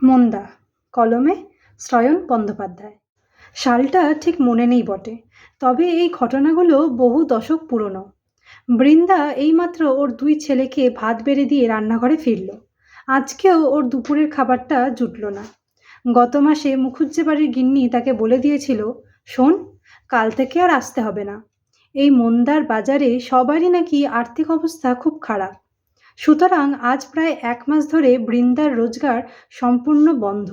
মন্দা, কলমে শ্রয়ণ বন্দ্যোপাধ্যায়। সালটা ঠিক মনে নেই বটে, তবে এই ঘটনাগুলো বহু দশক পুরনো। বৃন্দা এইমাত্র ওর 2 ছেলেকে ভাত বেড়ে দিয়ে রান্নাঘরে ফিরল। আজকেও ওর দুপুরের খাবারটা জুটল না। গত মাসে মুখুজ্জে বাড়ির গিন্নি তাকে বলে দিয়েছিল, শোন, কাল থেকে আর আসতে হবে না। এই মন্দার বাজারে সবারই নাকি আর্থিক অবস্থা খুব খারাপ। সুতরাং আজ প্রায় 1 মাস ধরে বৃন্দার রোজগার সম্পূর্ণ বন্ধ।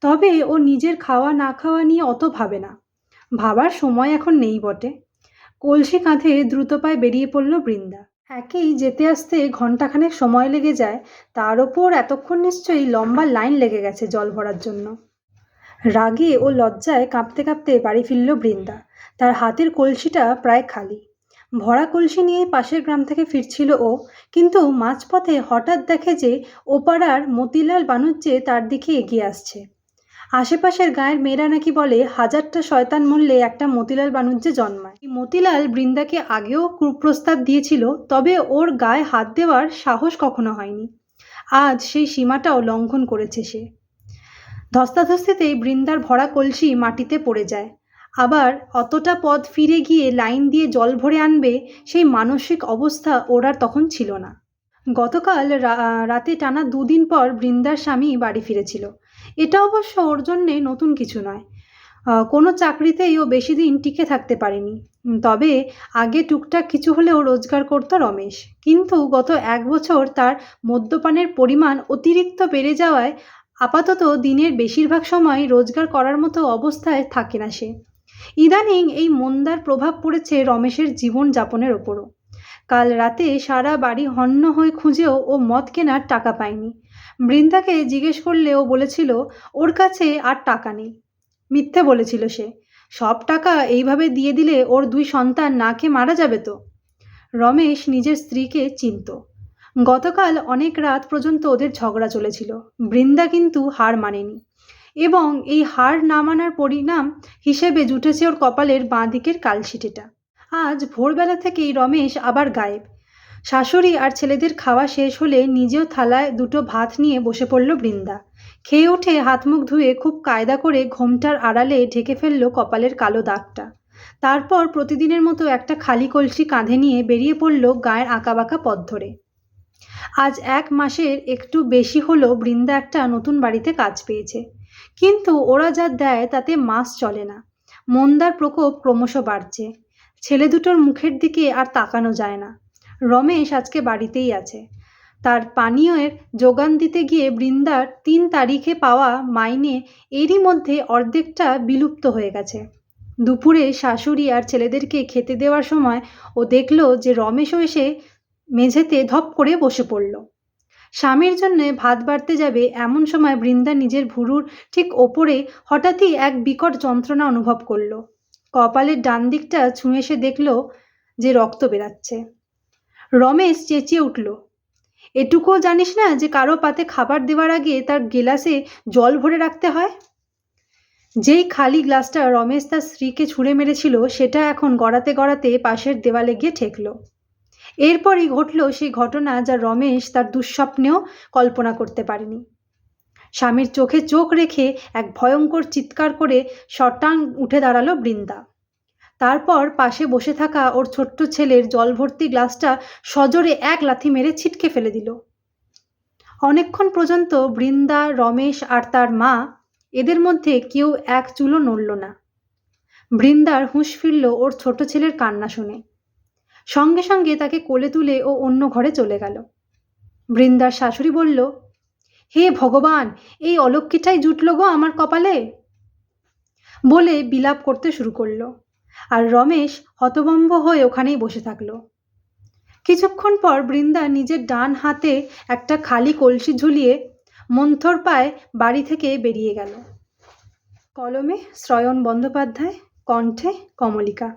তবে ও নিজের খাওয়া না খাওয়া নিয়ে অত ভাবে না। ভাবার সময় এখন নেই বটে। কলসি কাঁধে দ্রুত পায়ে বেরিয়ে পড়ল বৃন্দা। একেই যেতে আসতে ঘণ্টাখানেক সময় লেগে যায়, তার ওপর এতক্ষণ নিশ্চয়ই লম্বা লাইন লেগে গেছে জল ভরার জন্য। রাগে ও লজ্জায় কাঁপতে কাঁপতে বাড়ি ফিরল বৃন্দা। তার হাতের কলসিটা প্রায় খালি। ভরা কলসি নিয়ে পাশের গ্রাম থেকে ফিরছিল ও, কিন্তু মাঝপথে হঠাৎ দেখে যে ওপাড়ার মতিলাল বানুজ্জে তার দিকে এগিয়ে আসছে। আশেপাশের গায়ের মেয়েরা নাকি বলে 1000টা শয়তান মরলে একটা মতিলাল বানুজ্জে জন্মায়। মতিলাল বৃন্দাকে আগেও কুপ্রস্তাব দিয়েছিল, তবে ওর গায়ে হাত দেওয়ার সাহস কখনো হয়নি। আজ সেই সীমাটাও লঙ্ঘন করেছে সে। ধস্তাধস্তিতেই বৃন্দার ভরা কলসি মাটিতে পড়ে যায়। আবার অতটা পথ ফিরে গিয়ে লাইন দিয়ে জল ভরে আনবে, সেই মানসিক অবস্থা ওর আর তখন ছিল না। গতকাল রাতে টানা 2 দিন পর বৃন্দার স্বামী বাড়ি ফিরেছিল। এটা অবশ্য ওর জন্যে নতুন কিছু নয়। কোনো চাকরিতেই ও বেশি দিন টিকে থাকতে পারেনি। তবে আগে টুকটাক কিছু হলেও রোজগার করত রমেশ। কিন্তু গত 1 বছর তার মদ্যপানের পরিমাণ অতিরিক্ত বেড়ে যাওয়ায় আপাতত দিনের বেশিরভাগ সময় রোজগার করার মতো অবস্থায় থাকে না সে। ইদানিং এই মন্দার প্রভাব পড়েছে রমেশের জীবনযাপনের ওপরও। কাল রাতে সারা বাড়ি হন্য হয়ে খুঁজেও ও মদ কেনার টাকা পায়নি। বৃন্দাকে জিজ্ঞেস করলে ও বলেছিল ওর কাছে আর টাকা নেই। মিথ্যে বলেছিল সে। সব টাকা এইভাবে দিয়ে দিলে ওর 2 সন্তান না খেয়ে মারা যাবে তো। রমেশ নিজের স্ত্রীকে চিনত। গতকাল অনেক রাত পর্যন্ত ওদের ঝগড়া চলেছিল। বৃন্দা কিন্তু হার মানেনি, এবং এই হার না মানার পরিণাম হিসেবে জুটেছে ওর কপালের বাঁ দিকের কালশিটেটা। আজ ভোরবেলা থেকেই রমেশ আবার গায়েব। শাশুড়ি আর ছেলেদের খাওয়া শেষ হলে নিজেও থালায় 2টো ভাত নিয়ে বসে পড়ল বৃন্দা। খেয়ে উঠে হাত মুখ ধুয়ে খুব কায়দা করে ঘোমটার আড়ালে ঢেকে ফেলল কপালের কালো দাগটা। তারপর প্রতিদিনের মতো একটা খালি কলসি কাঁধে নিয়ে বেরিয়ে পড়ল গায়ের আঁকাবাঁকা পথ ধরে। আজ 1 মাসের একটু বেশি হলো বৃন্দা একটা নতুন বাড়িতে কাজ পেয়েছে, কিন্তু ওরা যা দেয় তাতে মাস চলে না। মন্দার প্রকোপ ক্রমশ বাড়ছে। ছেলে দুটোর মুখের দিকে আর তাকানো যায় না। রমেশ আজকে বাড়িতেই আছে। তার পানীয়ের যোগান দিতে গিয়ে বৃন্দার 3 তারিখে পাওয়া মাইনে এরই মধ্যে অর্ধেকটা বিলুপ্ত হয়ে গেছে। দুপুরে শাশুড়ি আর ছেলেদেরকে খেতে দেওয়ার সময় ও দেখল যে রমেশও এসে মেঝেতে ধপ করে বসে পড়ল। স্বামীর জন্য ভাত বাড়তে যাবে এমন সময় বৃন্দা নিজের ভুরুর ঠিক ওপরে হঠাৎই এক বিকট যন্ত্রণা অনুভব করল। কপালের ডান দিকটা ছুঁয়ে সে দেখল যে রক্ত বেরাচ্ছে। রমেশ চেঁচিয়ে উঠল, এটুকুও জানিস না যে কারো পাতে খাবার দেওয়ার আগে তার গেলাসে জল ভরে রাখতে হয়? যেই খালি গ্লাসটা রমেশ তার স্ত্রীকে ছুঁড়ে মেরেছিল, সেটা এখন গড়াতে গড়াতে পাশের দেওয়ালে গিয়ে ঠেকল। এরপরই ঘটল সেই ঘটনা যা রমেশ তার দুঃস্বপ্নেও কল্পনা করতে পারেনি। স্বামীর চোখে চোখ রেখে এক ভয়ঙ্কর চিৎকার করে শটাং উঠে দাঁড়ালো বৃন্দা। তারপর পাশে বসে থাকা ওর ছোট্ট ছেলের জল ভর্তি গ্লাসটা সজোরে এক লাথি মেরে ছিটকে ফেলে দিল। অনেকক্ষণ পর্যন্ত বৃন্দা, রমেশ আর তার মা, এদের মধ্যে কেউ এক চুলও নড়ল না। বৃন্দার হুঁশ ফিরল ওর ছোট ছেলের কান্না শুনে। সঙ্গে সঙ্গে তাকে কোলে তুলে ও অন্য ঘরে চলে গেল। বৃন্দার শাশুড়ি বলল, হে ভগবান, এই অলক্ষীটাই জুটল গো আমার কপালে, বলে বিলাপ করতে শুরু করলো। আর রমেশ হতভম্ব হয়ে ওখানেই বসে থাকলো। কিছুক্ষণ পর বৃন্দা নিজের ডান হাতে একটা খালি কলসি ঝুলিয়ে মন্থর পায়ে বাড়ি থেকে বেরিয়ে গেল। কলমে শ্রয়ণ বন্দ্যোপাধ্যায়, কণ্ঠে কমলিকা।